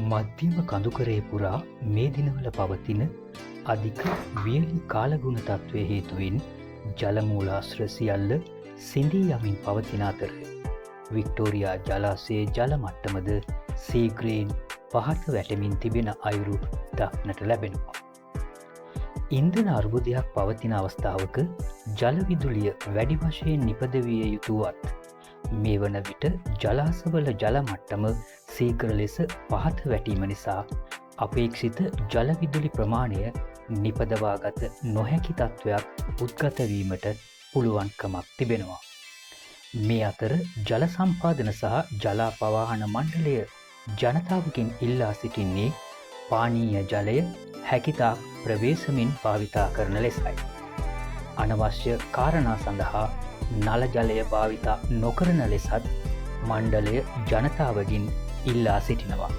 මධ්‍යම කඳුකරේ පුරා මේ දිනවල පවතින අධික වියලි කාලගුණ තත්ත්වය හේතුවෙන් ජලමූලාශ්‍ර සියල්ල සිඳී යමින් පවතින අතර වික්ටෝරියා ජලාශයේ ජල මට්ටමද සීග්‍රයෙන් පහත වැටමින් තිබෙන අයුරු දක්නට ලැබෙනවා. ඉන්ධන අර්බුදයක් පවතින අවස්ථාවක ජලවිදුලිය වැඩි වශයෙන් නිපදවිය යුතුවත් මේ වන විට ජලාශවල ජල මට්ටම සීඝ්‍ර ලෙස පහත වැටීම නිසා අපේක්ෂිත ජලවිදුලි ප්‍රමාණය නිපදවාගත නොහැකි තත්ත්වයක් උද්ගතවීමට පුළුවන්කමක් තිබෙනවා. මේ අතර ජල සම්පාදන සහ ජලාපවාහන මණ්ඩලය ජනතාවකින් ඉල්ලා සිටින්නේ පානීය ජලය හැකිතාක් ප්‍රවේශමින් භාවිතා කරන ලෙසයි. අනවශ්‍ය කාරණා සඳහා නල ජලය භාවිතා නොකරන ලෙසත් මණ්ඩලය ජනතාවගෙන් ඉල්ලා සිටිනවා.